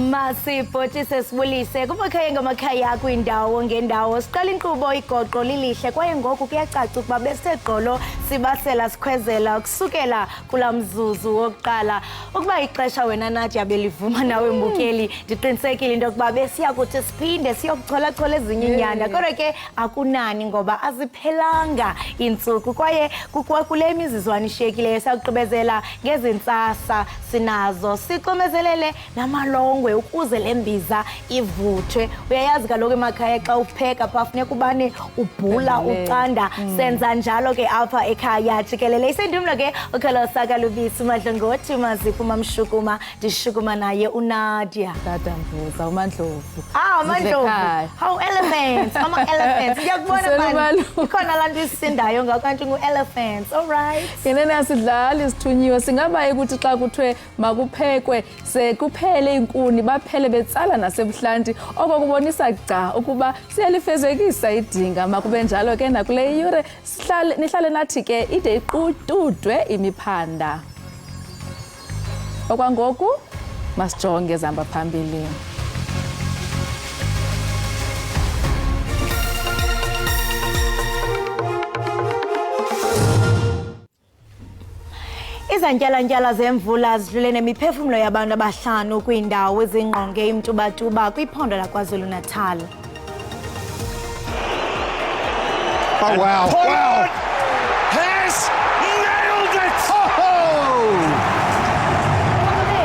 Masibhothi sesibulise kumakhaya ngamakhaya kwindawo ngendawo siqala inkqubo igoqo lilihle kwaye ngoku kuyacaca ukuba beseqolo sibasela sikhwezela kusukela kula mzuzu wokuqala ukuba ixesha wena Nadia belivuma nawe mbukeli ndiqinisekile into yokuba besiya kuthi siphinde siyokuchola ezinye inyanda kodwa ke akunani ngoba aziphelanga iintsuku kwaye kule mizizwana ishiyekileyo siyaqhubezela ngezintsasa sinazo sixomezelele namalongwe ukuze lembiza ivuthwe uyayazi kaloku emakhaya xa upheka pha funeka ubane ubhula ucanda senza njalo ke apha ekhaya jikelele isendimlo ke ukhalosaka lubisi umadlongothi umazipho mamshukuma ndishukuma naye uNadia tata mvuza uMandlovu uMandlovu how elephants ama-elephants ngiyakubona mani ikhona laa nto isisindayo ngakanti ngu-elephants all right yenene asidlali isithunyiwe singabaye ukuthi xa kuthiwe makuphekwe se kuphele inkuni baphele betsala nasebuhlanti oko kubonisa gca ukuba siyalifezekisa idinga makube njalo ke nakule yure nihlale nathi ke ide iqutudwe imiphanda okwangoku masijonge ezihamba phambili. Izantyalantyala zemvula zidlule nemiphefumlo yabantu abahlanu kwiindawo ezingqonge imtubatuba kwiphondo laKwaZulu-Natal. Oh wow! Wow! Has nailed it!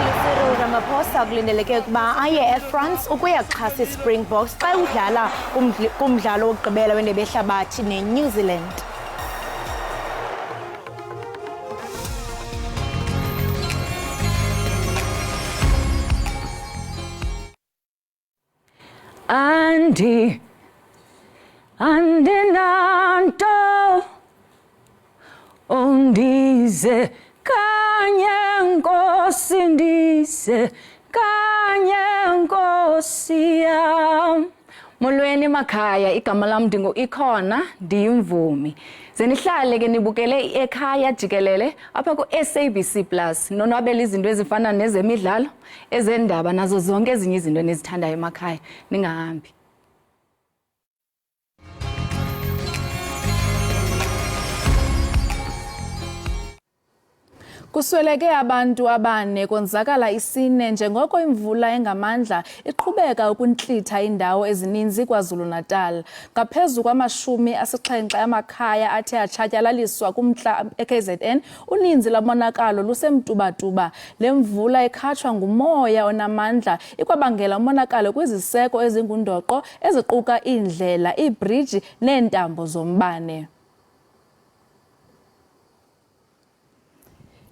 uMongameli Ramaphosa kulindeleke ukuba aye eFrance ukuya kuxhasa iSpringboks xa udlala kumdlalo wokugqibela wendebe yehlabathi neNew Zealand. Andinanto undize kanye nkosi ndize kanye nkosi yam. Molweni makhaya igama lam ikhona ndiyimvumi. Zenihlale ke nibukele Ekhaya Jikelele apha ku SABC Plus nonwabela izinto ezifana nezemidlalo ezendaba nazo zonke ezinye izinto enizithandayo emakhaya ningahambi. Kusweleke abantu abane konzakala isine njengoko imvula engamandla iqhubeka ukuntlitha indawo ezininzi KwaZulu-Natal. Ngaphezu kwama-70 amakhaya athe atshatyalaliswa kumntla eKZN, uninzi lamonakalo lusemtubatuba. Le mvula ekhatshwa ngumoya onamandla ikwabangela umonakalo kwiziseko ezingundoqo eziquka iindlela, iibhriji neentambo zombane.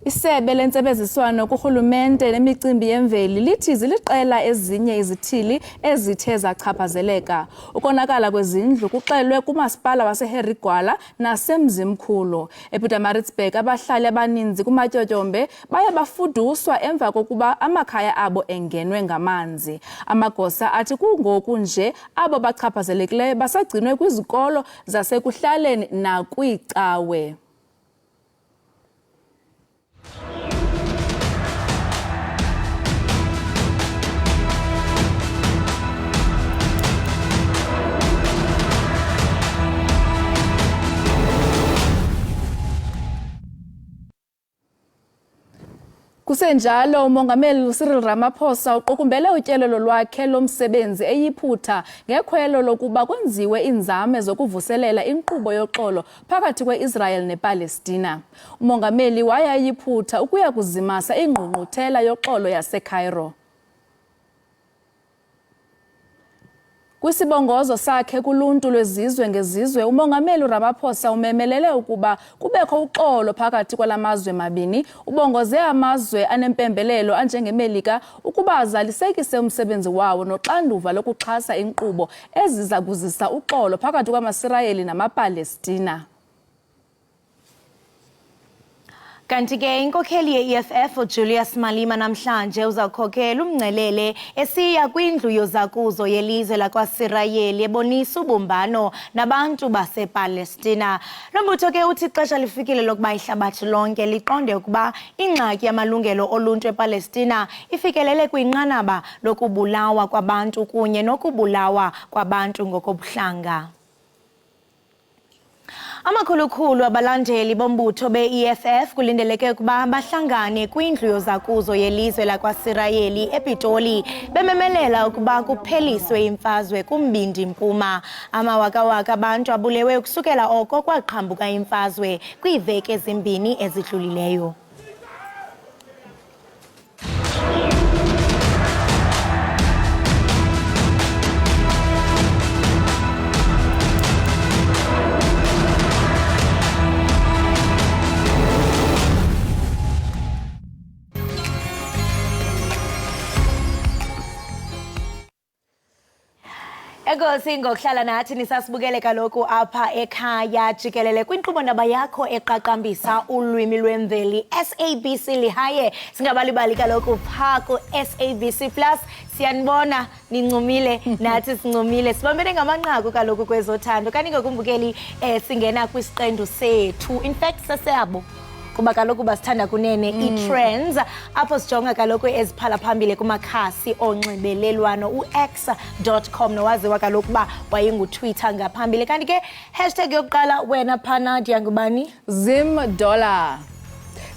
Isebe lentsebenziswano kurhulumente nemicimbi yemveli lithi ziliqela ezinye izithili ezithe zachaphazeleka. Ukonakala kwezindlu kuxelwe kumasipala waseHerigwala nasemzimkhulu. ePietermaritzburg abahlali abaninzi kumatyotyombe baye bafuduswa emva kokuba amakhaya abo engenwe ngamanzi. Amagosa athi kungoku nje abo bachaphazelekileyo basagcinwe kwizikolo zasekuhlaleni nakwiicawe. Kusenjalo umongameli Cyril Ramaphosa uqukumbele utyelelo lwakhe lomsebenzi eyiphutha ngekhwelo lokuba kwenziwe inzame zokuvuselela inkqubo yoxolo phakathi kweIsrael nePalestina. Umongameli waya eyiphutha ukuya kuzimasa ingqungquthela yoxolo yaseCairo. Kwisibongozo sakhe kuluntu lwezizwe ngezizwe, umongameli Ramaphosa umemelele ukuba kubekho uxolo phakathi kwalamazwe mabini. Ubongoze amazwe anempembelelo anjengeMelika ukuba azalisekise umsebenzi wawo noxanduva lokuxhasa inkqubo eziza kuzisa uxolo phakathi kwamaSirayeli namaPalestina. Kanti ke inkokheli ye-EFF uJulius Malema namhlanje uzawukhokhela umngcelele esiya kwindlu yozakuzo yelizwe lakwaSirayeli ebonisa ubumbano nabantu basePalestina. Lo mbutho ke uthi ixesha lifikile lokuba ihlabathi lonke liqonde ukuba ingxaki yamalungelo oluntu ePalestina ifikelele kwinqanaba lokubulawa kwabantu kunye nokubulawa kwabantu ngokobuhlanga. Amakhulukhulu abalandeli bombutho be-EFF kulindeleke ukuba bahlangane kwindlu yozakuzo yelizwe lakwaSirayeli ePitoli bememelela ukuba kupheliswe imfazwe kumbindi mpuma. Amawakawaka abantu abulewe ukusukela oko kwaqhambuka imfazwe kwiiveki ezimbini ezidlulileyo. Enkosi ngokuhlala nathi nisasibukele kaloku apha ekhaya jikelele kwinkqubo ndaba yakho eqaqambisa ulwimi lwemveli SABC lihaye singabalibali kaloku phaa ku SABC Plus. Siyanibona nincumile nathi sincumile sibambene ngamanqaku kaloku kwezothando kanti ngokumbukeli singena kwisiqendu sethu in fact seseyabo kuba kaloku basithanda kunene i-trends apho sijonga kaloku eziphala phambili kumakhasi onxibelelwano uX.com nowaziwa kaloku uba wayengutwitter ngaphambili kanti ke hashtag yokuqala wena phana ndiyangubani Zimdola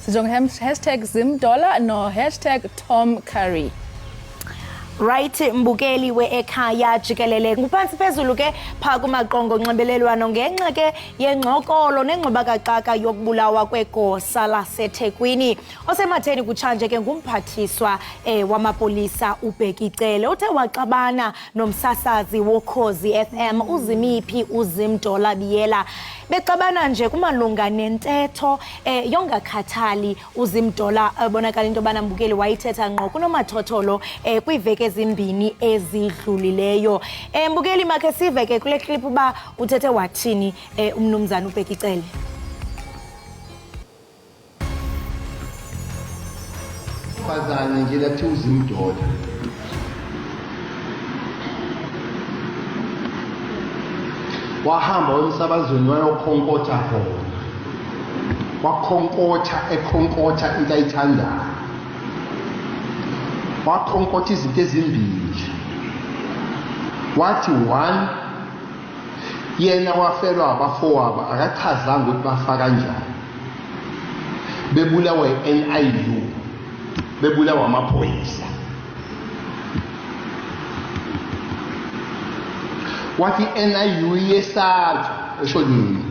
sijonga hashtag Zimdola no hashtag Tom Curry. Right mbukeli we-Ekhaya jikelele nguphansi phezulu ke phaa kumaqongo onxibelelwano ngenxa ke yengxokolo nengxubakaxaka yokubulawa kwegosa laseThekwini osematheni kutshanje ke ngumphathiswa wamapolisa uBhekicele uthe waxabana nomsasazi woKhozi FM uZimiphi uZimdola Biyela bexabana nje kumalunga nentetho yongakhathali uZimdola bonakala into yobana mbukeli wayithetha ngqo kunomathotholo kwiiveki ezimbini ezidlulileyo. Mbukeli makhe sive ke kule clip uba uthethe wathini umnumzana uBhekicele. Fazane nje lathi uZimdola wahamba emsabazweni wayokhonkotha khona wakhonkotha into ayithandayo wakhonkotha izinto ezimbili wathi one yena wafelwa abafowabo akachazanga ukuthi bafa kanjani bebulawa i-NIU bebulawa amaphoyisa wathi NIU yesathu esho nini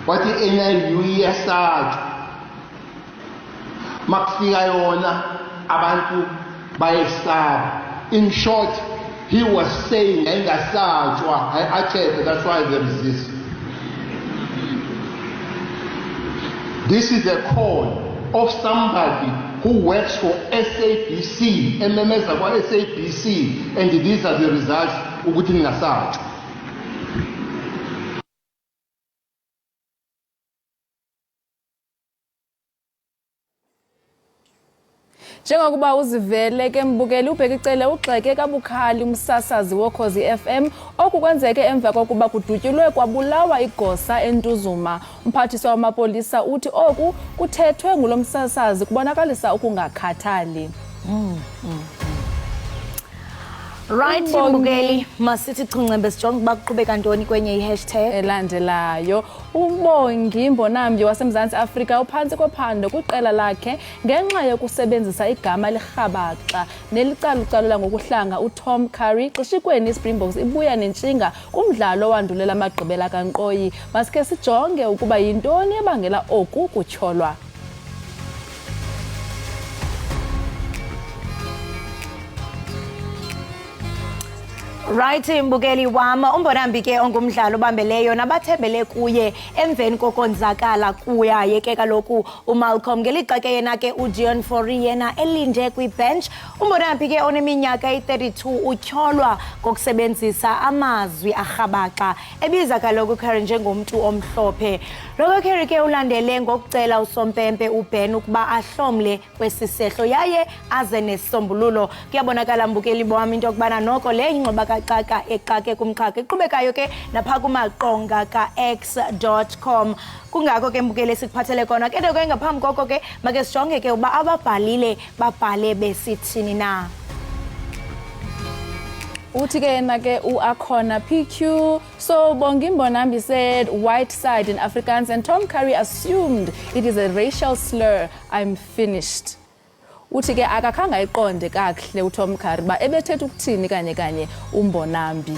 wathi NIU yesathu makufika yona abantu bayesaba. In short, he was saying engasatshwa ayathethe, that's why they resist. This is a call of somebody who works for SABC, MMS about SABC, and these are the results ukuthi ningasatshwa. Njengokuba uzivele ke mbukeli uBhekicele ugxeke kabukhali umsasazi woKhozi FM okukwenzeke emva kokuba kudutyulwe kwabulawa igosa eNtuzuma. Umphathiswa wamapolisa uthi oku kuthethwe ngulo msasazi kubonakalisa ukungakhathali. Right mbukeli masithi chungcembe sijonge ukuba kuqhubeka ntoni kwenye i-hashtag elandelayo. Umbongi Mbonambi waseMzantsi Afrika uphantsi kophando kwiqela lakhe ngenxa yokusebenzisa igama elirhabaxa nelicalucalula ngokuhlanga uTom Curry. Xeshikweni iSpringboks ibuya nentshinga kumdlalo owandulela amagqibela kankqoyi. Masike sijonge ukuba yintoni ebangela oku kutyholwa. Right, mbukeli wam, umbonambi ke ongumdlalo obambeleyo nabathembele kuye emveni kokonzakala kuyaye ke kaloku uMalcolm ngelixa ke yena ke uJean Fourie yena elinde kwibench. Umbonambi ke oneminyaka i-32 utyholwa ngokusebenzisa amazwi arhabaxa ebiza kaloku Karen njengomntu omhlophe. Lo Karen ke ulandele ngokucela usompempe uBen ukuba ahlomle kwesisehlo yaye aze nesisombululo. Kuyabonakala mbukeli bami into yokubana noko le ingxoba xaka exake kumxaka iqhubekayo ke napha kumaqonga ka-x.com. Kungako ke mbukele sikuphathele kona ke ke ngaphambi koko ke make sijonge ke uba ababhalile babhale besithini na. Uthi ke yena ke uAkhona PQ, so Bongi Mbonambi said white side in Afrikaans and Tom Curry assumed it is a racial slur. I'm finished. Uthi ke akakhanga ayiqonde kahle uTom Curry ba ebethetha ukuthini kanye uMbonambi.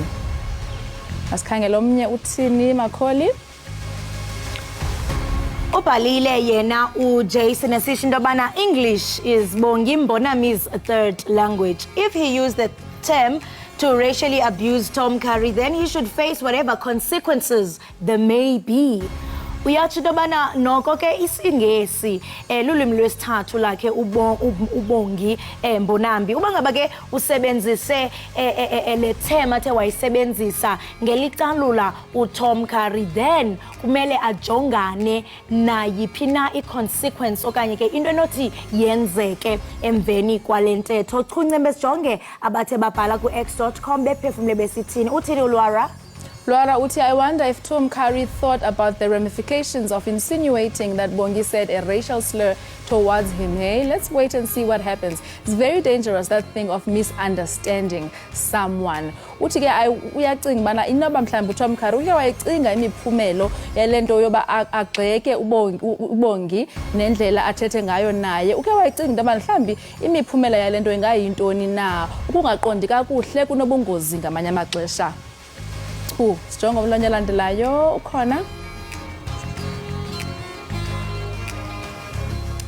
Asikhangela omnye uthini Makholi. Ubhalile yena uJason esithi into yobana English is Bongi Mbonambi's third language. If he used the term to racially abuse Tom Curry, then he should face whatever consequences there may be. Uyatsho into yobana noko ke isiNgesi lulwimi lwesithathu lakhe uBongi Mbonambi. Uba ngaba ke usebenzise le term athe wayisebenzisa ngelicalula uTom Curry, then kumele ajongane nayiphi na i-consequence okanye ke into enothi yenzeke emveni kwalentetho. Chunce besijonge abathe babhala ku-x.com bephefumle besithini. Uthini uLwara? Laura uthi, I wonder if Tom Curry thought about the ramifications of insinuating that Bongi said a racial slur towards him. Hey, let's wait and see what happens. It's very dangerous, that thing of misunderstanding someone. Uthi ke uyacinga bana inoba mhlawumbe uTom Curry uke wayicinga imiphumelo yalento yoba agxeke uBongi nendlela athethe ngayo naye. Uke wayicinga into yoba mhlawumbe imiphumela yalento ingayintoni na, ukungaqondi kakuhle kunobungozi ngamanye amaxesha. Sijonga umlonye olandelayo ukhona.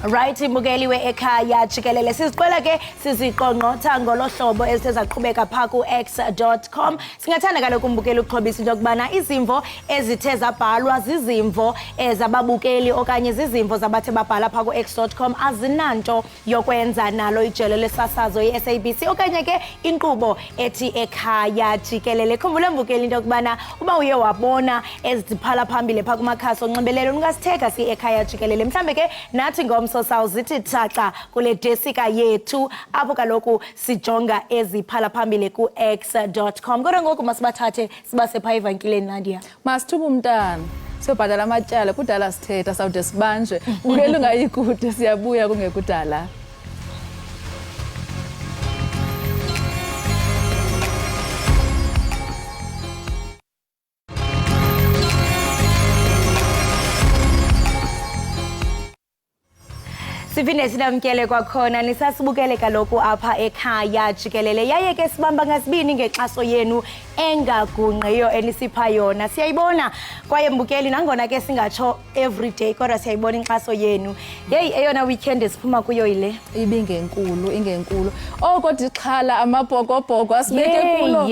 Right, mbukeli we-Ekhaya Jikelele. Siziqwela ke siziqongqotha ngolo hlobo ezithe zaqhubeka pha ku-x.com. Singathanda kaloku mbukeli ukuxhobisa into yokubana izimvo ezithe zabhalwa zizimvo zababukeli okanye zizimvo zabathe babhala pha ku-x.com azinanto yokwenza nalo ijelo lesasazo i-SABC okanye ke inkqubo ethi Ekhaya Jikelele. Khumbula mbukeli into yokubana uba uye wabona eziphala phambili pha kumakhasi onxibelelwano ungasitheka si-Ekhaya Jikelele. Mhlambe ke nathi sawuzithi thaxa kule desika yethu apho kaloku sijonga eziphala phambili ku-x.com. Kodwa ngoku masibathathe sibase pha evenkileni Nadia. Masithuba umntana siyobhatala amatyala kudala sithetha sawude sibanjwe. Ukele ungayikude siyabuya kungekudala. Siphinde sinamkele kwakhona nisasibukele kaloku apha Ekhaya Jikelele. Yaye ke sibamba ngasibini ngexaso yenu engagungqiyo enisipha yona. Siyayibona kwaye mbukeli nangona ke singatsho everyday kodwa siyayibona inkxaso yenu. Hey, eyona weekend esiphuma kuyo ile Ibingenkulu, ingenkulu. Oko dixhala amabhokobhoko asibeke kulo.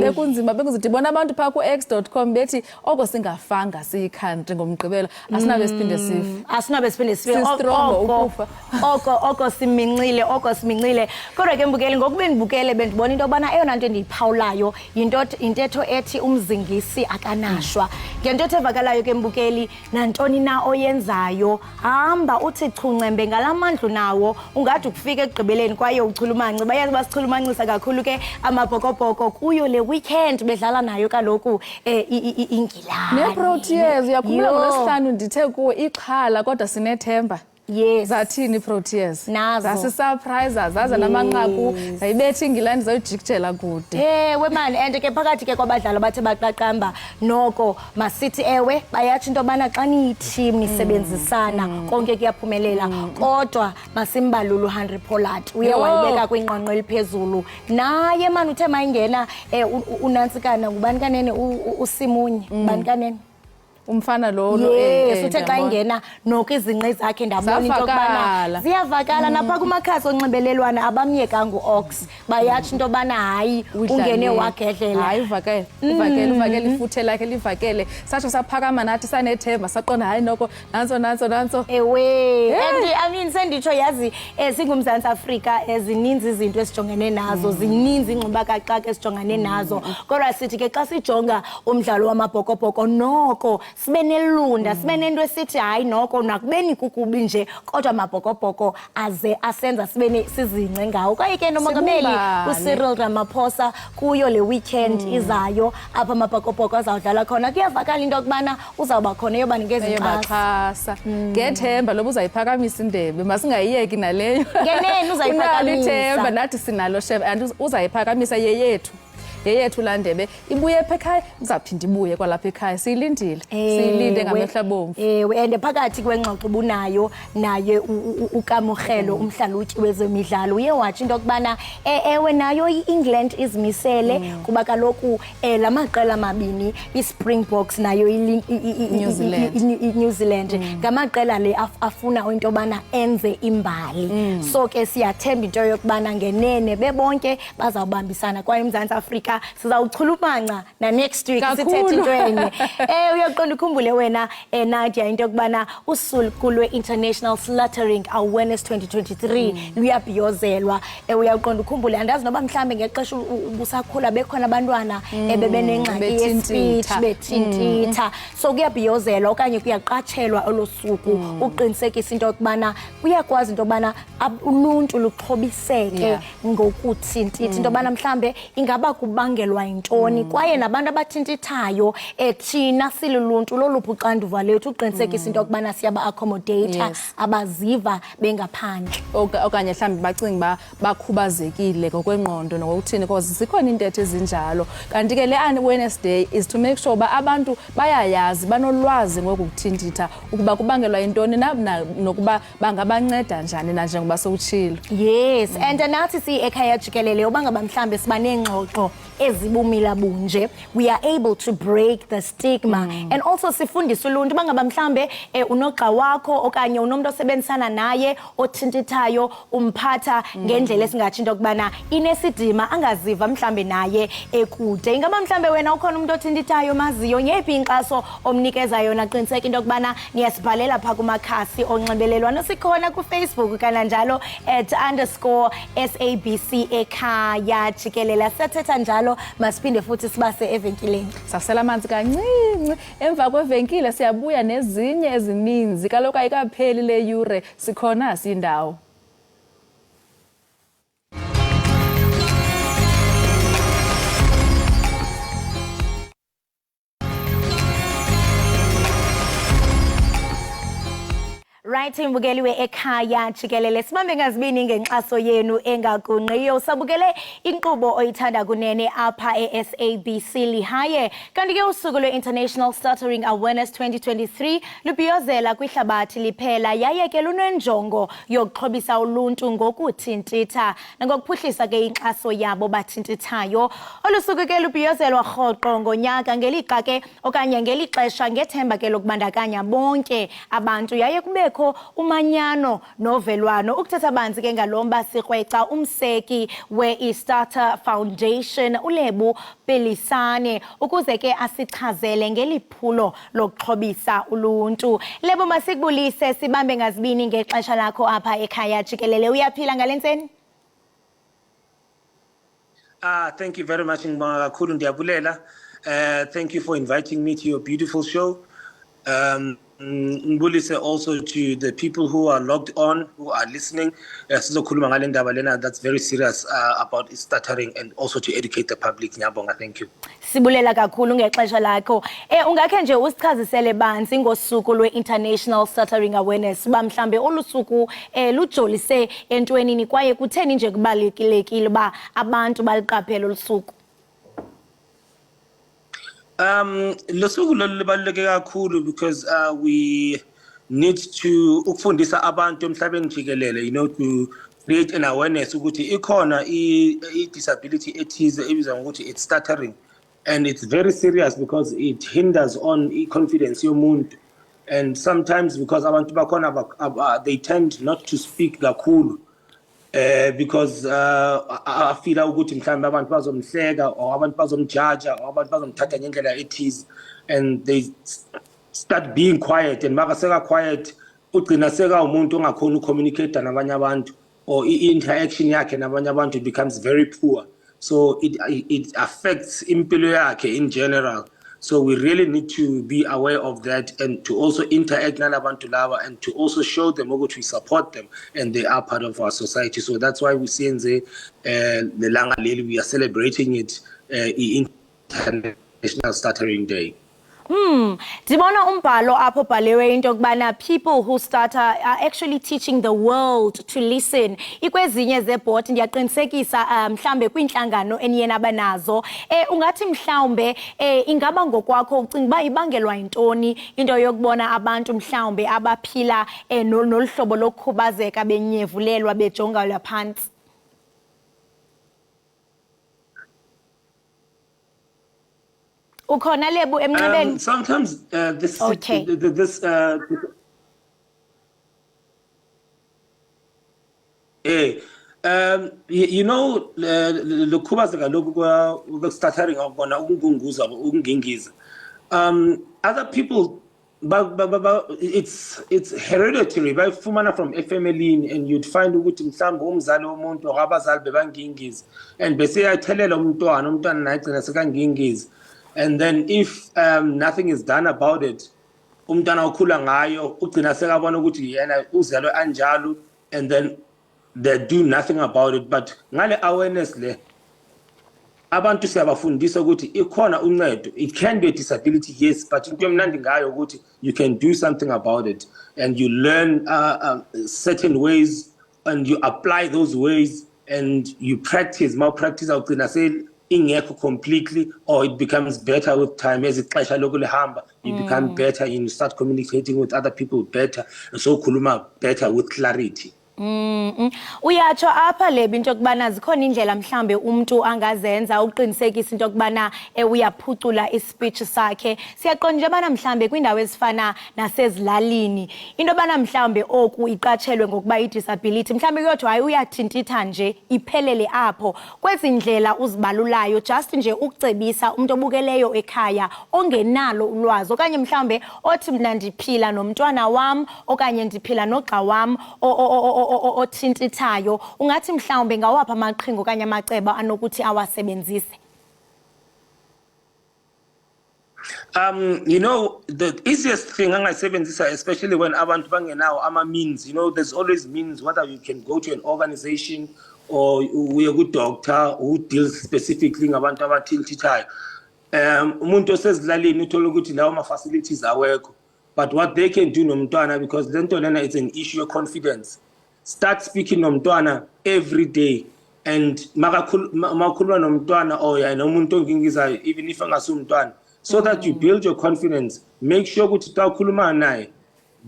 Bekunzima bekuzidibona abantu pha ku-x.com bethi oko singafanga siyikhantri ngomgqibelo asinabe siphinde sife. Asinabe siphinde sife. Oko siminxile kodwa ke mbukeli ngoku bendibukele bendibona into yobana eyona nto endiyiphawulayo yintetho ethi umzingisi akanashwa. Ngento evakalayo ke mbukeli nantoni na oyenzayo hamba uthi chuncembe ngalamandlu nawo ungathi ukufika ekugqibeleni kwaye uchulumanci bayazi basichulumancisa kakhulu ke amabhokobhoko kuyo le weekend bedlala nayo kaloku iNgilane neProteas. Uyakhumbula ngolwesihlanu ndithe kuwo ixhala kodwa sinethemba. Yes. Zathini Proteas? Nazo. Zasi-surprise zaza namanqaku zayibethi iNgilane zayojikijela kude. Ewe mani, and ke phakathi ke kwabadlali bathe baqaqamba noko masithi ewe bayatsho into yobana xa niyi-team nisebenzisana konke kuyaphumelela kodwa masimbalule uHenry Pollard uye wayibeka kwinqwanqwa eliphezulu. Naye mani uthe mayingena unantsikana ngubani kanene uSimunye bani kanene umfana lo yes uthe xa ingena noko izinqe zakhe ndabona into yokubana ziyavakala napha kumakhasi onxibelelwano abamyekanga uOx bayathi into yobana hayi ungene wagedlela hayi uvakele ifuthe lakhe livakele satsho saphakama nathi sanethemba saqonda hayi noko nantso ewe and I mean senditsho yazi singumzantsi Afrika ezininzi izinto esijongene nazo zininzi ingxubakaxaka esijongene nazo kodwa sithi ke xa sijonga umdlalo wamabhokobhoko noko sibe nelunda sibe nento esithi hayi noko nakubeni kukubi nje kodwa amabhokobhoko asenza sibe sizingce ngawo kwaye ke nomongameli uCyril Ramaphosa kuyo le weekend izayo apha amabhokobhoko azawudlala khona kuyavakala into yokubana uzawuba khona yobanikeza inkxaso ngethemba loba uzayiphakamisa indebe masingayiyeki naleyo ngenene uzayiphakamisa ithemba nathi sinalo chef and uzayiphakamisa yeyethu la ndebe ibuye ekhaya uzaphinda ibuye kwalapha ekhaya siyilinde ngamehla bomvu and phakathi kwengxoxo bunayo naye uKamugelo umhlalutyi wezemidlalo uye wathi into yokubana ewe nayo iEngland izimisele kuba kaloku lamaqela amabini iSpringboks nayo New Zealand ngamaqela le afuna into yobana enze imbali so ke siyathemba into yokubana ngenene bebonke bazawubambisana kwaye uMzantsi Afrika sizawuchulumanca na next week sithethe into enye uyaqonda ukhumbule wena Nadia into yokubana usuku lwe-International Slaughtering Awareness 2023 luyabhiyozelwa uyaqonda ukhumbule andazi noba mhlambe ngexesha ubusakhula bekhona abantwana bebenengxaki ye-speech bethintitha so kuyabhiyozelwa okanye kuyaqatshelwa olosuku uqinisekisa into yokubana kuyakwazi into yokubana uluntu luxhobiseke ngokuthintitha into yokubana mhlambe ingaba kubangelwa intoni kwaye nabantu abathintithayo thina siluluntu loluphi uxanduva lethu uqinisekisa into yokubana siyaba accommodate abaziva bengaphandle okanye mhlawumbi bacinga bakhubazekile ngokwengqondo nokuthini because zikhona intetho ezinjalo kanti ke le awareness day is to make sure ba abantu bayayazi banolwazi ngokuthintitha ukuba kubangelwa intoni nokuba bangabanceda njani na njengoba sowutshilo yes and nathi Ekhaya Jikelele ubangaba mhlambe siba nengxoxo ezibumila bunje we are able to break the stigma and also sifundisa uluntu bangaba mhlambe unogxa wakho okanye unomuntu osebenzisana naye othintithayo umphatha ngendlela esingathi into kubana inesidima angaziva mhlambe naye ekude ingaba mhlambe wena ukhona umuntu othintithayo maziyo ngephi inkxaso omnikeza yona qiniseka into kubana niyasibhalela pha kumakhasi onxibelelwano sikhona ku Facebook kana njalo @_SABC Ekhaya Jikelele sathetha njalo masiphinde futhi sibase evenkileni sasela amanzi kancinci emva kwevenkile siyabuya nezinye ezininzi kaloku ayikapheli le yure sikhona sindawo Right imbukeliwe Ekhaya Jikelele sibambe ngazibini ngenxaso yenu engagunqiyo sabukele inkqubo oyithanda kunene apha eSABC lihaye kanti ke usuku lwe-International Slaughtering Awareness 2023 lubhiyozela kwihlabathi liphela yaye ke lunenjongo yokuxhobisa uluntu ngokuthintitha nangokuphuhlisa ke inkxaso yabo bathintithayo olusuku ke lubhiyozelwa rhoqo ngonyaka ngelixa ke okanye ngelixesha ngethemba ke lokubandakanya bonke abantu yaye kubekho umanyano novelwano ukuthetha banzi ke ngalomba sikrweca umseki we-Starter Foundation uLebu Pelisane ukuze ke asichazele ngeliphulo lokuxhobisa uluntu Lebu masikubulise sibambe ngazibini ngexesha lakho apha Ekhaya Jikelele uyaphila ngalentseni Thank you very much kakhulu ndiyabulela thank you for inviting me to your beautiful show Ngibulise also to the people who are logged on, who are listening. Sizokhuluma ngale ndaba lena that's very serious about stuttering and also to educate the public. Ngiyabonga, thank you. Sibulela kakhulu ngexesha lakho. Ungakhe nje usichazisele banzi ngosuku lwe-International Stuttering Awareness uba mhlambe olusuku lujolise entwenini kwaye kutheni nje kubalulekile ba abantu baliqaphela olusuku. Losuku libaluleke kakhulu because we need to ukufundisa abantu emhlabeni jikelele to create an awareness ukuthi ikhona I disability ethize ebizwa ngokuthi it's stuttering and it's very serious because it hinders on confidence yomuntu. And sometimes because abantu bakhona they tend not to speak kakhulu because I feel ukuthi mhlawumbe abantu bazomhleka or abantu bazomjaja or abantu bazomthatha ngendlela ethize, and they start being quiet, and makaseka quiet ugcina seka umuntu ongakhona ucommunicate nabanye abantu, or interaction yakhe nabanye abantu becomes very poor. So it affects impilo yakhe in general. So we really need to be aware of that, and to also interact nalabantu laba, and to also show them ukuthi we support them and they are part of our society. So that's why we see in the langa leli we are celebrating it International Stuttering Day. Ndibona umbhalo apho bhalewe into kubana people who stutter are actually teaching the world to listen. Ikwezinye zebhoti ndiyaqinisekisa mhlambe kwinhlangano eniyena abanazo. Ungathi mhlawumbe ingaba ngokwakho ucinga uba ibangelwa yintoni into yokubona abantu mhlawumbe abaphila noluhlobo lokukhubazeka benyevulelwa bejongelwa phansi? Ukhona Lebu emnxebeni? Sometimes this Okay. You know, the khubazeka lokhu stuttering akubona ukungunguza ukungingiza. Other people it's hereditary. Bayifumana from a family, and you'd find ukuthi mhlawumbe umzali womuntu or abazali bebangingiza, and bese yathelela umntwana naye gcina sekangingiza. And then if nothing is done about it, umntwana okhula ngayo ugcina sekabona ukuthi yena uzalwe anjalo, and then they do nothing about it. But ngale awareness le abantu siyabafundisa ukuthi ikhona uncedo. It can be a disability, yes, but into emnandi ngayo ukuthi you can do something about it, and you learn certain ways, and you apply those ways, and you practice. Malpractice ugcina ingekho completely, or it becomes better with time. As ixesha lokhu lihamba, you become better, and you start communicating with other people better, and so khuluma better with clarity. Uyatsho apha Lebi into kubana zikhona indlela mhlambe umuntu angazenza uqinisekisa into kubana uyaphucula ispeech sakhe. Siyaqonda nje bana mhlambe kwindawo ezifana nasezilalini into bana mhlambe oku iqatshelwe ngokuba idisability mhlambe kuyothi hayi uyathintitha nje iphelele apho. Kwezindlela uzibalulayo just nje ukucebisa umuntu obukeleyo ekhaya ongenalo ulwazi, okanye mhlambe othi mina ndiphila nomntwana wam okanye ndiphila nogxa wam othintithayo, ungathi mhlawumbe ngawapha amaqhinga okanye amacebo anokuthi awasebenzise? You know, the easiest thing angayisebenzisa, especially when abantu bangenawo ama-means, you know, there's always means, whether you can go to an organization or uye ku-doctor who deals specifically ngabantu abathintithayo. Umuntu osezilalini uthola ukuthi lawo ma-facilities awekho, but what they can do nomntwana, because lento lena it's an issue of confidence. Start speaking nomntwana every day, and makhuluma nomntwana or yena umuntu ongingizayo, even if angasumntwana, so that you build your confidence. Make sure ukuthi xa ukhuluma naye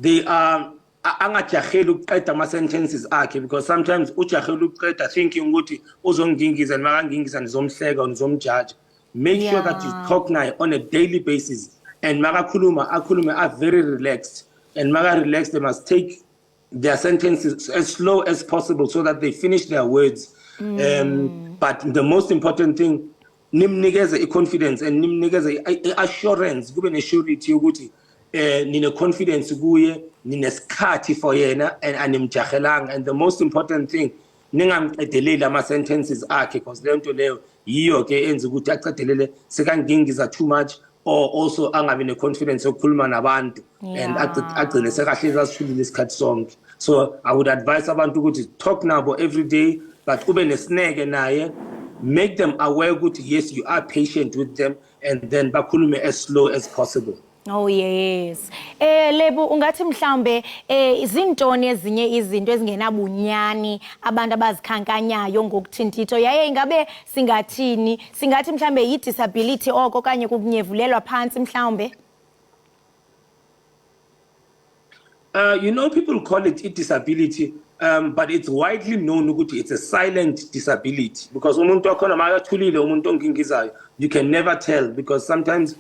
they are angajaheli ukuqeda ama-sentences akhe, because sometimes ujahela ukuqeda thinking ukuthi uzongingiza, and makangingiza nizomhleka or nizomjaja. Make sure that you talk naye on a daily basis, and akhulume are very relaxed, and relaxed, they must take their sentences as slow as possible so that they finish their words. But the most important thing, nimnikeze confidence and nimnikeze assurance, kube ne-surety yokuthi nine confidence kuye, ninesikhathi for yena, and animjahelanga. And the most important thing, ningamqedeleli ama-sentences akhe, because lento leyo yiyo ke enza ukuthi aqedelele sekangingiza too much, or also angabi ne-confidence yokukhuluma nabantu, and agcine sekahlezi asithulile isikhathi sonke. So I would advise abantu ukuthi talk nabo every day, but ube nesineke naye, make them aware ukuthi yes, you are patient with them, and then bakhulume as slow as possible. Oh yes. Lebu, ungathi mhlambe izintoni ezinye izinto ezingenabunyani abantu abazikhankanyayo ngokuthintitho, yaye ingabe singathi mhlambe yi-disability oko okanye kukunyevulelwa phansi mhlambe? You know, people call it a disability, but it's widely known ukuthi it's a silent disability because umuntu wakhona makathulile umuntu ongingizayo you can never tell because sometimes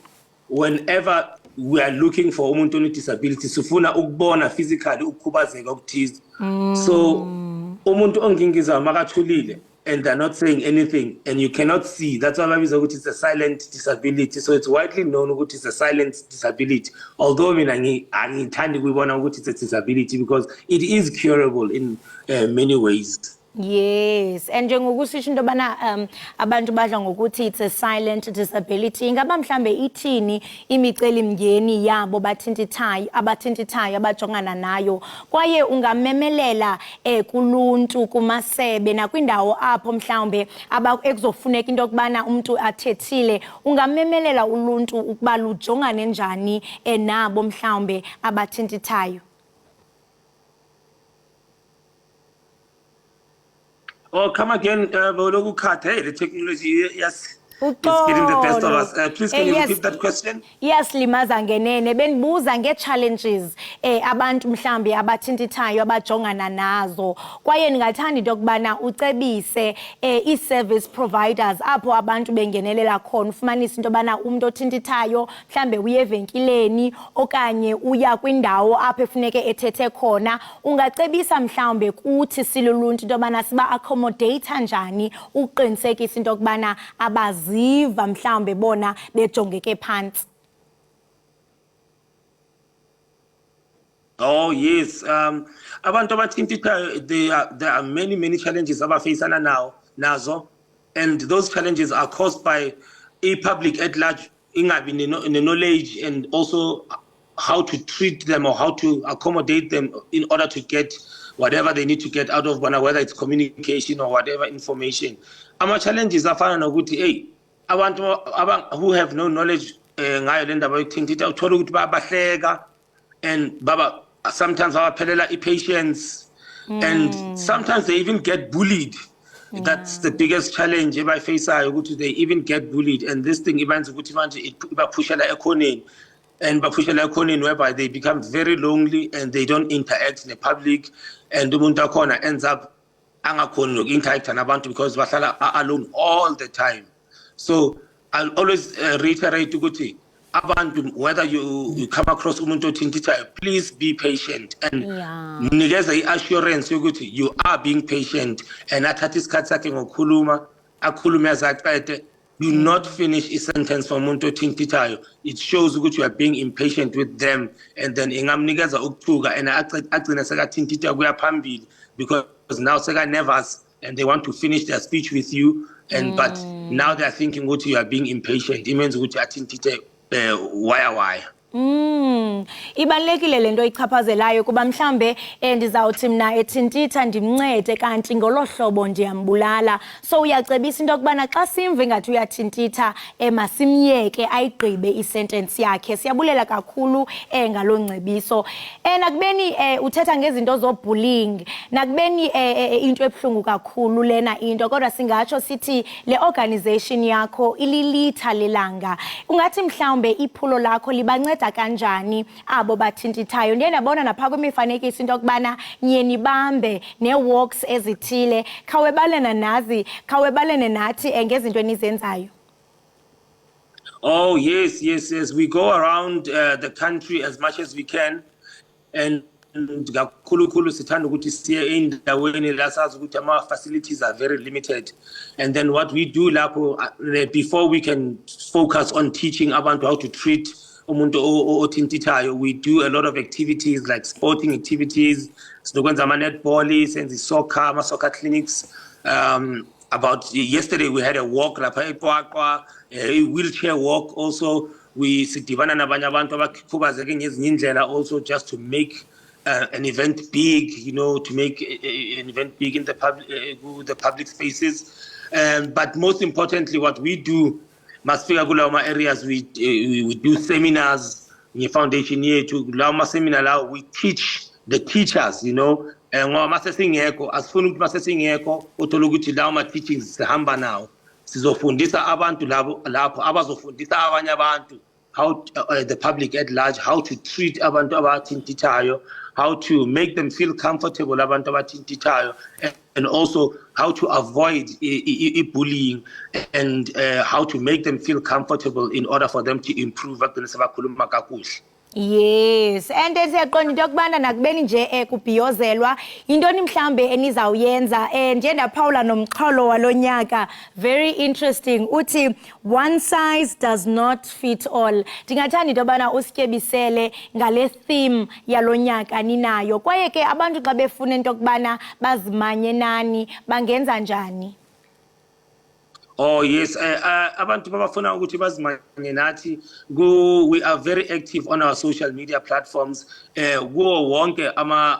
whenever we are looking for umuntu with disability sifuna ukubona physically ukukhubazeka okuthize so umuntu ongingizayo makathulile and they're not saying anything and you cannot see. That's why babiza ukuthi it's a silent disability. So it's widely known ukuthi it's a silent disability. Although mina angithandi kuyibona ukuthi it's a disability because it is curable in many ways. Yes, and njengokusisho into bana abantu badla ngokuthi it's a silent disability. Ingaba mhlambe ithini imiceli mngeni yabo abathintithayo abajongana nayo kwaye ungamemelela kuluntu kumasebe nakwindawo apho mhlambe ekuzofuneka into kubana umuntu athethile ungamemelela uluntu ukuba lujongane njani nabo mhlambe abathintithayo. Oh, come again, hey, the technology, yes, it's getting the best of us. Please, can you repeat that question? Yes, limaza ngenene benibuza nge-challenges abantu mhlambi abathintithayo abajongana nazo kwaye ningathanda into kubana ucebise i-service providers apho abantu bengenelela khona ufumanisa into bana umuntu othintithayo mhlambe uye evenkileni okanye uya kwindawo apho efuneke ethethe khona ungacebisa mhlambe kuthi siluluntu into bana siba accommodate njani uqinisekisa into kubana abaziva mhlambe bona bejongeke phansi. Oh yes, abantu abathintithayo there are many challenges abafacana nazo and those challenges are caused by a public at large ingabi knowledge and also how to treat them or how to accommodate them in order to get whatever they need to get out of bona, whether it's communication or whatever information. Ama challenges afana nokuthi hey abantu who have no knowledge ngayo le ndaba yokuthintitha uthola ukuthi bayahleka and baba sometimes abaphelela i-patience and sometimes they even get bullied. Yeah. That's the biggest challenge ebayifaceayo ukuthi they even get bullied and this thing ibanza ukuthi manje ibaphushela ekhoneni and baphushela ekhoneni whereby they become very lonely and they don't interact in the public and umuntu akhona ends up angakhoni noku-interact nabantu because bahlala alone all the time. So I'll always reiterate ukuthi abantu whether you come across umuntu othintithayo please be patient and nikeza i-assurance yokuthi you are being patient and athatha isikhathi sakhe ngokukhuluma akhulume azaqede. Do not finish a sentence from umuntu othintithayo. It shows ukuthi you are being impatient with them and then ingamnikeza ukuthuka and agcina sekathintitha kuya phambili because now seka nervous and they want to finish their speech with you and but now they are thinking ukuthi you are being impatient. It means ukuthi athintithe why. Ibalekile lento ichaphazelayo kuba mhlambe ndizawuthi mina ethintitha ndimncede kanti ngolohlobo ndiyambulala so uyacebisa into kubana xa simve ngathi uyathintitha masimyeke ayigqibe isentence yakhe. Siyabulela kakhulu ngalongcebiso nakubeni uthetha ngezinto zo-bullying nakubeni into ebuhlungu kakhulu lena into kodwa singatsho sithi le organization yakho ililitha lelanga ungathi mhlambe iphulo lakho libanceda kanjani abo bathintithayo. Ndiye ndabona napha kwimifanekiso into kubana niye nibambe ne-walks ezithile khawebelene nathi ngezinto enizenzayo. Oh yes, we go around the country as much as we can and kakhulu sithanda ukuthi siye endaweni la sazi ukuthi ama facilities are very limited and then what we do lapho before we can focus on teaching abantu how to treat umuntu othintithayo we do a lot of activities like sporting activities sinokwenza ama-netball senza soccer clinics. About yesterday we had a walk lapha eQwaqwa, a wheelchair walk also. We sidibana nabanye abantu abakhubazeke ngezinye indlela also just to make an event big, to make an event big in the public spaces. But most importantly, what we do, masifika kulawo areas we do seminars in the foundation here to kulawo seminar lawo we teach the teachers, ngoba masesingekho asifuni ukuthi masesingekho uthola ukuthi lawo teachings sihamba nawo sizofundisa abantu lapho abazofundisa abanye abantu how the public at large, how to treat abantu abathintitayo, how to make them feel comfortable abantu abathintitayo, and also how to avoid bullying, and how to make them feel comfortable in order for them to improve. Yes, and siyaqonda into yokubana nakubeni nje kubhiyozelwa intoni mhlambe enizawuyenza nje ndaphawula nomxholo walonyaka, very interesting, uthi one size does not fit all. Ndingathanda into yobana usityebisele ngale theme yalonyaka ninayo, kwaye ke abantu xa befuna into yokubana bazimanye nani bangenza njani? Oh yes, abantu babafuna ukuthi bazimanye nathi, we are very active on our social media platforms. Kuwo wonke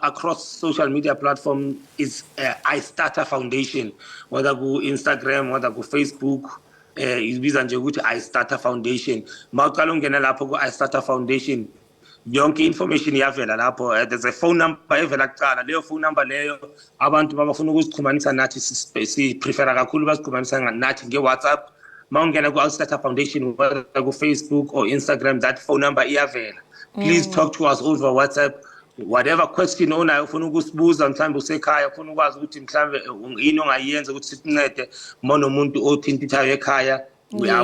across social media platform is iStarter Foundation, whether ku Instagram, whether ku Facebook, ibiza nje ukuthi iStarter Foundation. Mawuqala ungena lapho ku iStarter Foundation, yonke information iyavela lapho. There's a phone number evela kuqala, leyo phone number leyo abantu babafuna ukuzichumanisa nathi si prefer kakhulu bazichumanisa nathi nge-WhatsApp. Mawungena ku iStarter Foundation, whether ku Facebook or Instagram, that phone number iyavela. Please talk to us over WhatsApp. Whatever question onayo ufuna ukusibuza, mhlambe usekhaya ufuna ukwazi ukuthi mhlambe yini ongayenza ukuthi sikuncede uma nomuntu othintitayo ekhaya, we are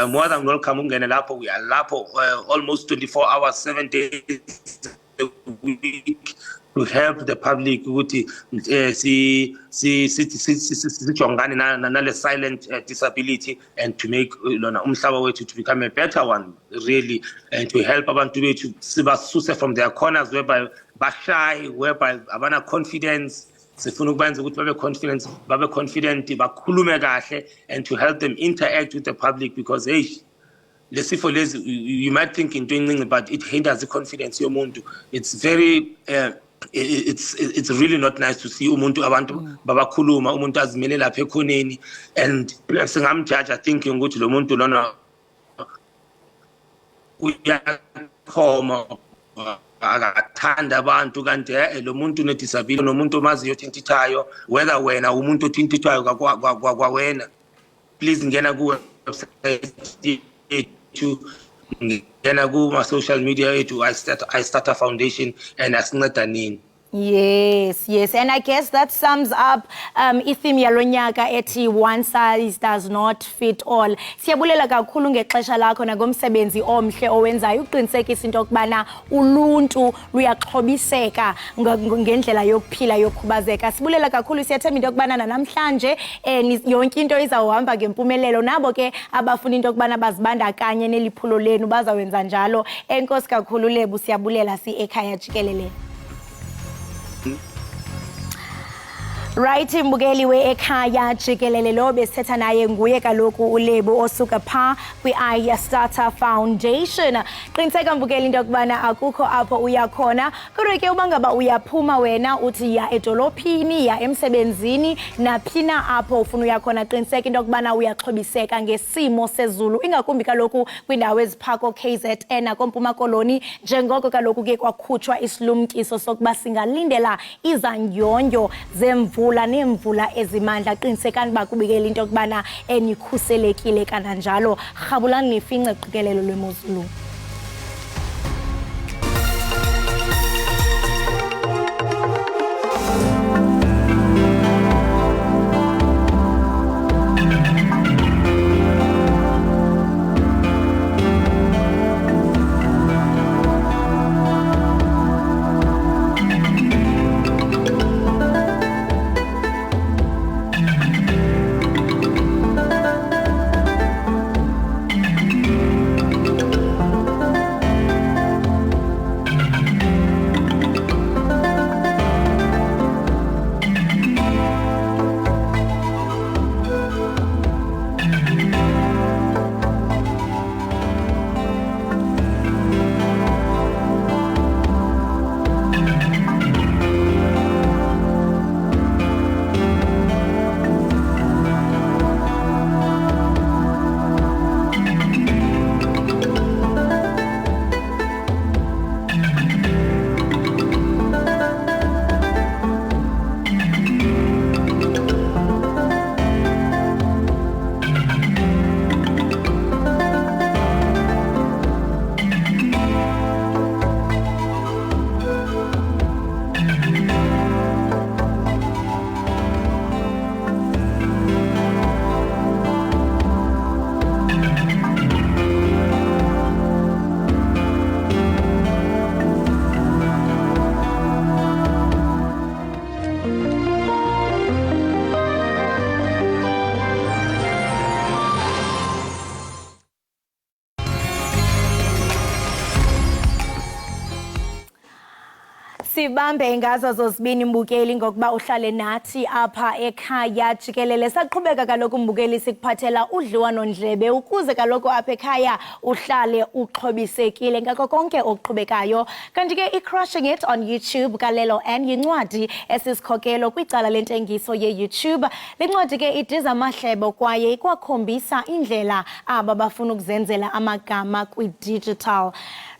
more than welcome. We are lapho almost 24 hours, 7 days a week to help the public ukuthi sijongane nale silent disability, and to make umhlaba wethu to become a better one, really, and to help abantu bethu sibasuse from their corners whereby bashy, whereby abana confidence. Sifuna ukubenza ukuthi babe confident, bakhulume kahle, and to help them interact with the public, because hey, lesifo lezi you might think into encinci but it hinders the confidence yomuntu. It's very it's really not nice to see umuntu abantu babakhuluma, umuntu azimele lapha ekhoneni, and singamjudge thinking ukuthi lo muntu lona uyakhoma akathanda abantu, kanti lo muntu unedisability, nomuntu omaziyo othintitayo, whether wena umuntu othintitayo kwawena, please ngena ku website yethu, ngena kuma social media yethu, iStarter Foundation, and asinceda nini. Yes, and I guess that sums up i-theme yalonyaka ethi one size does not fit all. Siyabulela kakhulu ngexesha lakho nangomsebenzi omhle owenzayo uqinisekisa into yokubana uluntu luyaxhobiseka ngendlela yokuphila yokhubazeka. Sibulela kakhulu, siyathemba into yokubana namhlanje yonke into izawuhamba ngempumelelo, nabo ke abafuna into yokubana bazibandakanye neliphulo lenu bazawenza njalo. Enkosi kakhulu Lebu, siyabulela Ekhaya Jikelele. Right, mbukeli we-Ekhaya Jikelele lo besithetha naye nguye kaloku uLebu osuka pha kwi-iStarter Foundation. Qiniseka mbukeli into yokubana akukho apho uyakhona, kodwa ke uba ngaba uyaphuma wena uthi ya edolophini, ya emsebenzini, naphina apho ufuna uyakhona, qiniseka into yokubana uyaxhobiseka ngesimo sezulu, ingakumbi kaloku kwindawo eziphako KZN kompuma koloni, njengoko kaloku ke kwakhutshwa isilumkiso sokuba singalindela izanyonyo zemvula nemvula ezimandla. Qinisekani bakubikela into yokubana nikhuselekile kananjalo. Rhabulani nifince uqikelelo lwemozulu. Sibambe ngazo zozibini mbukeli ngokuba uhlale nathi apha ekhaya Jikelele. Saqhubeka kaloku mbukeli sikuphathela udliwano-ndlebe ukuze kaloku apha ekhaya uhlale uxhobisekile ngako konke okuqhubekayo. Kanti ke i-Crushing It on YouTube kalelo N yincwadi esisikhokelo kwicala lentengiso ye-YouTube. Le ncwadi ke idiza amahlebo kwaye ikwakhombisa indlela aba bafuna ukuzenzela amagama kwi-digital.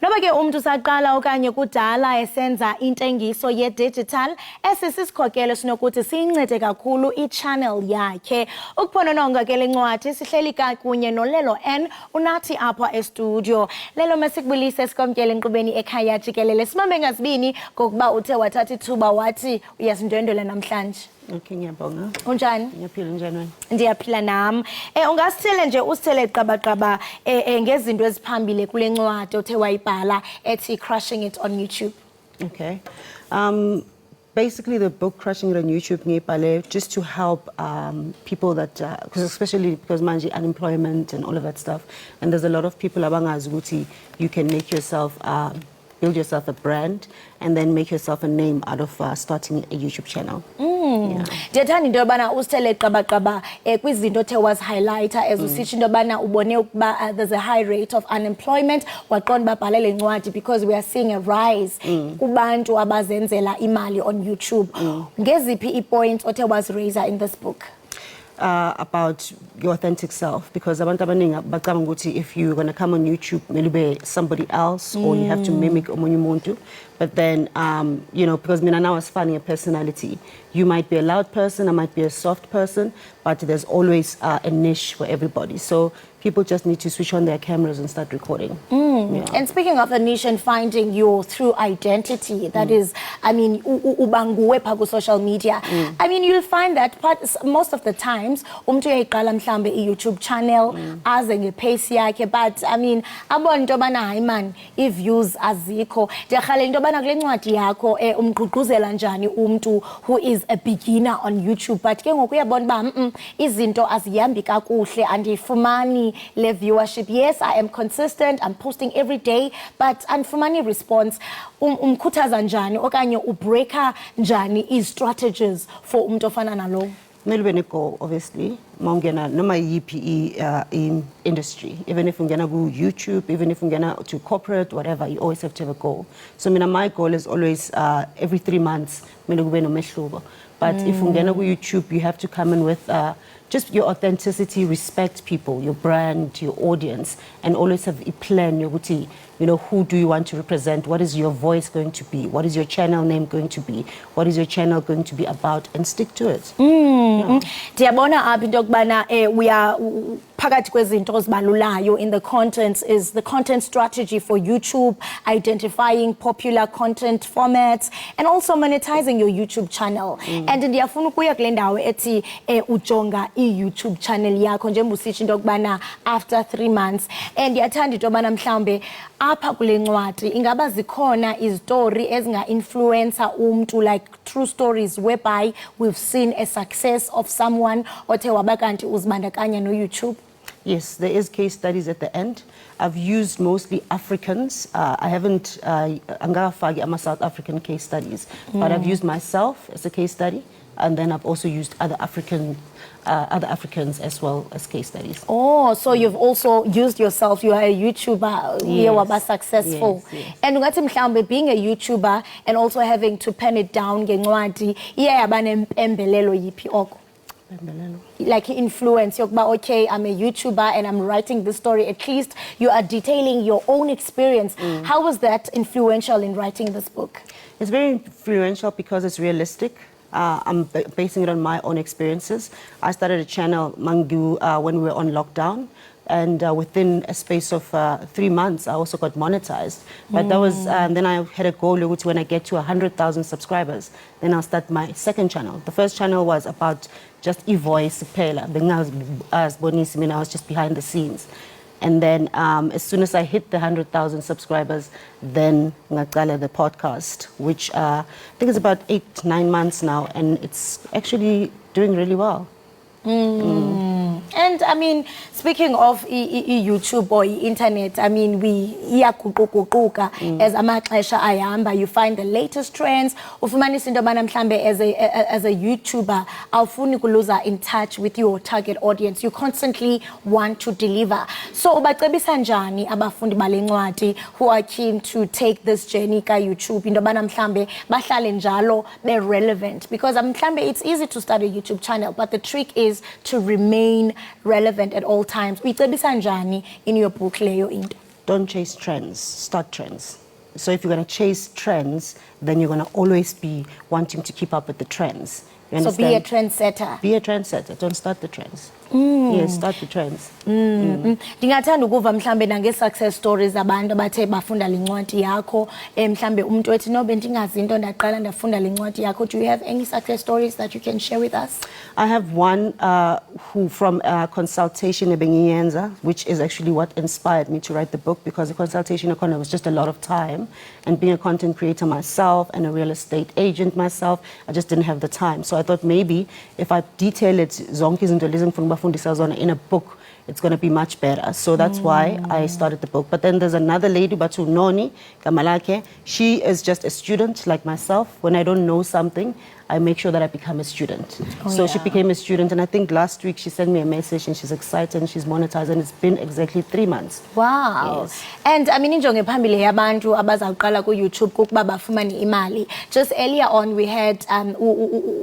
Noba ke umntu saqala okanye kudala esenza intengiso ye-digital, esi sisikhokelo sinokuthi siyincede kakhulu i-channel yakhe. Ukuphonononga ke le ncwadi sihleli kunye nolelo N unathi apha estudio. Lelo masikubulise sikwamkele enkqubeni ekhaya Jikelele. Simambe ngazibini ngokuba uthe wathatha ithuba wathi uyasindwendwela namhlanje. Okay, ngiyabonga. Unjani? Ngiyaphila njani wena? Ndiyaphila nam. Ungasithele nje usithele qabaqaba ngezinto eziphambili kule ncwadi othe wayibhala ethi Crushing It on YouTube. Okay. Basically, the book Crushing It on YouTube ngiyibhale just to help people that, especially because manje unemployment and all of that stuff, and there's a lot of people abangazi ukuthi you can make yourself build yourself a brand and then make yourself a name out of starting a YouTube channel. Ndiyathanda into yobana usithele qabaqaba kwizinto othe wazi-highlighter as usitsho into yobana ubone ukuba there's a high rate of unemployment waqonda babhale le ncwadi because we are seeing a rise kubantu abazenzela imali on YouTube. Ngeziphi i-points othe wazi-raiser in this book? About your authentic self, because abantu abaningi bacabanga ukuthi if you're going to come on YouTube maybe somebody else or you have to mimic omunye umuntu. But then you know, because mina now is funny a personality, you might be a loud person, I might be a soft person, but there's always a niche for everybody, so people just need to switch on their cameras and start recording. And speaking of the niche and finding your true identity, that is, I mean, ubanguwe pha social media. I mean, you'll find that most of the times, umntu uyayiqala mhlambe i-YouTube channel, aze ngepace yakhe, but I mean, abona into yobana hayi man, i-views azikho. Ndiyarhalela into yobana kule ncwadi yakho umgqugquzela njani umntu who is a beginner on YouTube, but ke ngoku uyabona uba izinto azihambi kakuhle andiyifumani le viewership. Yes, I am consistent, I'm posting every day, but andifumani response. Umkhuthaza njani okanye ubreaka njani i-strategies for umntu ofana nalo? Kumele ube ne-goal, obviously. Maungena noma yiphi in industry, even if ungena ku YouTube, even if ungena to corporate, whatever, you always have to have a goal. So my goal is always every 3 months kumele kube nomehluko. But if ungena ku YouTube, you have to come in with just your authenticity, respect people, your brand, your audience, and always have a plan yokuthi, you know, who do you want to represent? What is your voice going to be? What is your channel name going to be? What is your channel going to be about? And stick to it. Ndiyabona apha into yokubana we are phakathi kwezinto ozibalulayo in the content is the content strategy for YouTube, identifying popular content formats, and also monetizing your YouTube channel. And ndiyafuna ukuya kule ndawo ethi ujonga i-YouTube channel yakho njengoba usitsho into yokubana after 3 months. And ndiyathanda into yobana mhlawumbe apha kule ncwadi ingaba zikhona izitori ezinga-influencer umntu, like true stories whereby we've seen a success of someone othe waba kanti uzibandakanya no-YouTube. Yes, there is case studies at the end. I've used mostly Africans. I haven't, angafagi ama South African case studies, but I've used myself as a case study, and then I've also used other Africans as well as case studies. Oh, so you've also used yourself. You are a YouTuber. You were successful. Yes, yes. And ungathi mhlawumbe being a YouTuber and also having to pen it down ngencwadi, iyaba nempembelelo yiphi oko? Like influence, okay, I'm a YouTuber and I'm writing this story. At least you are detailing your own experience. How was that influential in writing this book? It's very influential because it's realistic. I'm basing it on my own experiences. I started a channel, Mangu, when we were on lockdown. And within a space of 3 months, I also got monetized. But that was, then I had a goal which when I get to 100,000 subscribers, then I'll start my second channel. The first channel was about just e-voice, I was just behind the scenes. And then as soon as I hit the 100,000 subscribers, then ngaqala the podcast, which I think is about 8-9 months now, and it's actually doing really well. And And I mean, speaking of YouTube or internet, I mean, iyaguquguquka as amaxesha ayahamba. You find the latest trends. Ufumanisa into yobana mhlambe as a YouTuber, awufuni kuluza in touch with your target audience. You constantly want to deliver. So ubacebisa njani abafundi bale ncwadi who are keen to take this journey ka YouTube into yobana mhlambe bahlale njalo be relevant, because mhlambe it's easy to start a YouTube channel, but the trick is to remain relevant at all times. Uyicebisa njani in your book leyo into? Don't chase trends, start trends. So if you're going to chase trends, then you're going to always be wanting to keep up with the trends. You So understand? be a trendsetter. Be a trendsetter. Don't start the trends. Yes, start the trends. Ndingathanda ukuva mhlambe nange success stories abantu abathe bafunda le ncwadi yakho, mhlambe umuntu ethi no bendingazi into ndaqala ndafunda le ncwadi yakho. Do you have any success stories that you can share with us? I have one who from consultation ebengiyenza, which is actually what inspired me to write the book, because the consultation was just a lot of time, and being a content creator myself and a real estate agent myself, I just didn't have the time. So I thought maybe if I detail it zonke izinto lezi ngifuna ubafundisa zona in a book, it's going to be much better. So that's why I started the book. But then there's another lady, Batu Noni Kamalake. She is just a student like myself. When I don't know something, I make sure that I become a student. So she became a student, and I think last week she sent me a message and she's excited and she's monetized, and it's been exactly 3 months. Wow. Yes. And I mean, injongo phambili yabantu abazawuqala ku YouTube kukuba bafumane imali. Just earlier on we had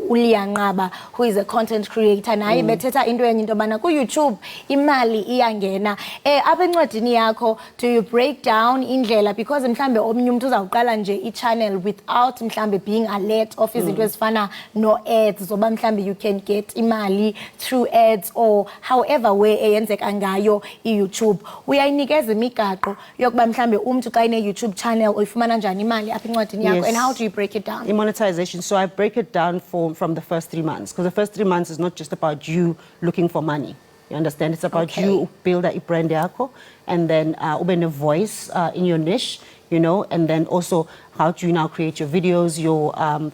Ulianqaba, who is a content creator. Naye bethetha into enye into yobana ku YouTube imali iyangena. Apha encwadini yakho, do you break down indlela, because mhlambe omnye umuntu uzawuqala nje i-channel without mhlambe being alert of izinto ezifana no ads, zoba mhlambe you can get imali through ads or however way eyenzeka ngayo i-YouTube. Uyayinikeza imigaqo yokuba mhlambe umuntu xa ine YouTube channel uyifumana njani imali apha encwadini yakho, and how do you break it down? In monetization, so I break it down from the first 3 months, because the first 3 months is not just about you looking for money. You understand? It's about you build a brand yako, and then ube a voice in your niche, you know, and then also how do you now create your videos, your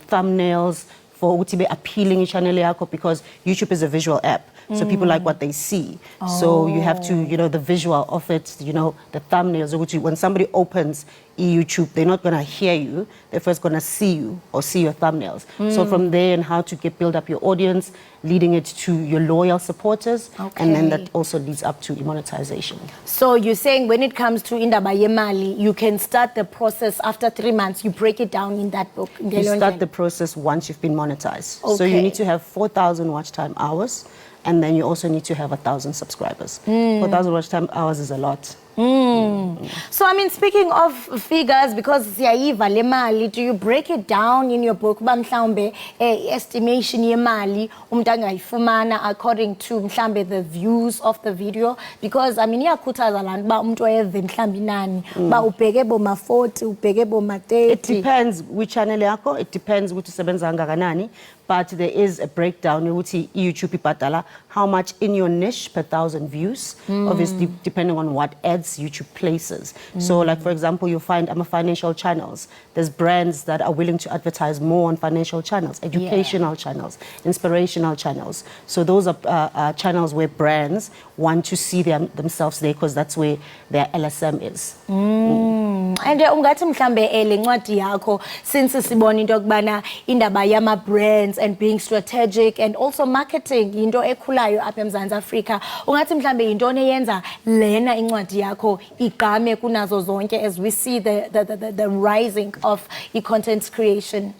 thumbnails for utibe appealing channel yako, because YouTube is a visual app. So people like what they see. So you have to, you know, the visual of it, you know, the thumbnails. When somebody opens YouTube, they're not going to hear you. They're first going to see you or see your thumbnails. So from there, and how to build up your audience, leading it to your loyal supporters. And then that also leads up to monetization. So you're saying when it comes to Iindaba yemali, you can start the process after 3 months. You break it down in that book. You start the process once you've been monetized. So you need to have 4,000 watch time hours. And then you also need to have 1,000 subscribers. 4,000 watch time hours is a lot. So I mean, speaking of figures, because siyayiva le mali, do you break it down in your book ba mhlawumbe estimation yemali umuntu angayifumana according to mhlawumbe the views of the video? Because I mean, iyakhuthaza lana ba umuntu oyeve mhlawumbe inani ba ubheke boma 40 ubheke boma 30. It depends which channel yakho, it depends ukuthi usebenza kangakanani. But there is a breakdown ukuthi YouTube ibhadala how much in your niche per 1,000 views, obviously depending on what ads YouTube places. So like for example, you find financial channels. There's brands that are willing to advertise more on financial channels, educational channels, inspirational channels. So those are channels where brands want to see themselves there, because that's where their LSM is. And ungathi mhlambe le ncwadi yakho, since sibona into yokubana indaba yama brands and being strategic and also marketing into ekhulayo apha eMzantsi Afrika, ungathi mhlambe into eyenza lena incwadi yakho igqame kunazo zonke as we see the rising of e-content creation?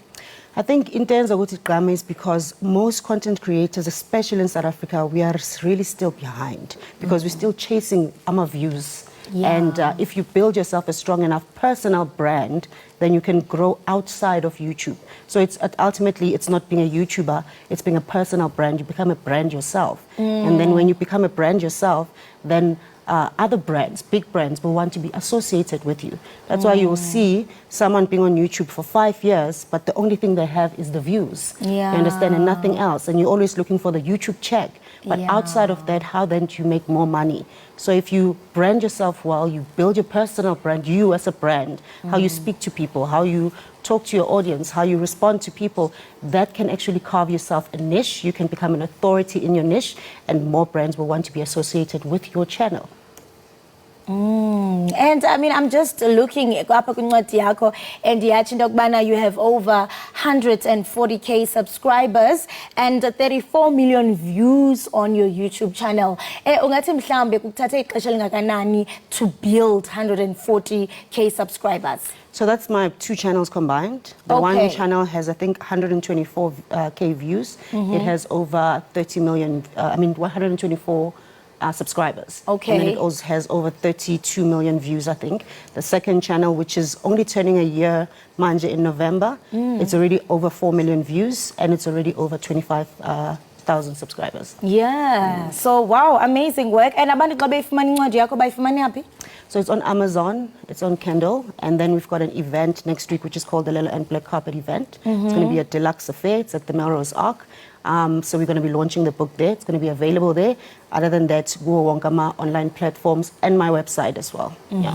I think in terms of what it is because most content creators, especially in South Africa, we are really still behind, because we're still chasing views. And if you build yourself a strong enough personal brand, then you can grow outside of YouTube. So it's ultimately, it's not being a YouTuber, it's being a personal brand. You become a brand yourself. And then when you become a brand yourself, then other brands, big brands, will want to be associated with you. That's why you will see someone being on YouTube for 5 years, but the only thing they have is the views. You understand, and nothing else. And you're always looking for the YouTube check. But outside of that, how then do you make more money? So if you brand yourself well, you build your personal brand, you as a brand, how you speak to people, how you talk to your audience, how you respond to people, that can actually carve yourself a niche. You can become an authority in your niche, and more brands will want to be associated with your channel. And I mean, I'm just looking apha kwincwadi yakho and yathi into yokubana you have over 140k subscribers and 34 million views on your YouTube channel. Ungathi mhlambe kukuthathe ixesha lingakanani to build 140k subscribers? So that's my 2 channels combined. The one channel has, I think, 124k views. It has over 30 million, 124 subscribers. Okay. And then it also has over 32 million views, I think. The second channel, which is only turning a year, manje, in November, it's already over 4 million views, and it's already over 25,000 subscribers. Yeah. So, wow, amazing work. And abantu xa beyifumana incwadi yakho bayifumana yaphi? So it's on Amazon, it's on Kindle, and then we've got an event next week, which is called the Lelo and Black Carpet event. It's going to be a deluxe affair. It's at the Melrose Arc. So we're going to be launching the book there. It's going to be available there. Other than that, Wonkama online platforms and my website as well. Yeah.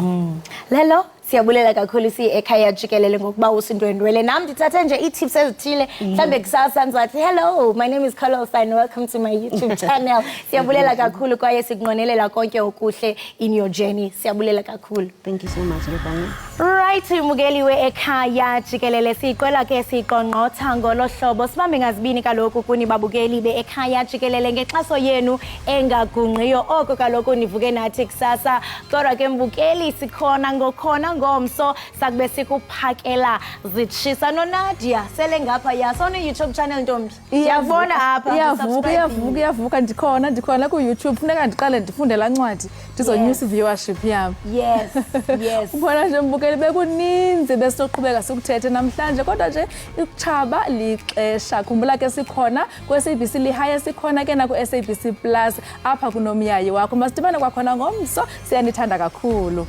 Lelo, siyabulela kakhulu Ekhaya Jikelele ngokuba usindwendwele. Nam ndithathe nje ii-tips ezithile. Mhlambe kusasa ndizathi, hello, my name is Kolofan and welcome to my YouTube channel. Siyabulela kakhulu kwaye sikunqwenelela konke okuhle in your journey. Siyabulela kakhulu. Thank you so much, Ngibonge. Right, umukeli Ekhaya Jikelele siqwela ke siqongqotha ngolo hlobo sibambe ngazibini kaloku kuni babukeli Ekhaya Jikelele ngexaso yenu engagungqiyo oko kaloku nivuke nathi kusasa kodwa ke mbukeli sikhona ngokhona ngomso sakube sikuphakela zitshisa noNadia sele ngapha yasona YouTube channel ntombi iyabona apha iyavuka ndikhona ku YouTube funeka ndiqale ndifunde la ncwadi ndizonyusa viewership yam. Yes. Ubona nje mbukeli bekuninzi besoqhubeka sikuthethe namhlanje kodwa nje ichaba lixesha khumbula ke sikhona ku SABC lihaya sikhona ke na ku SABC Plus apha kunomyayi wakho masidibane kwakhona ngomso siyanithanda kakhulu.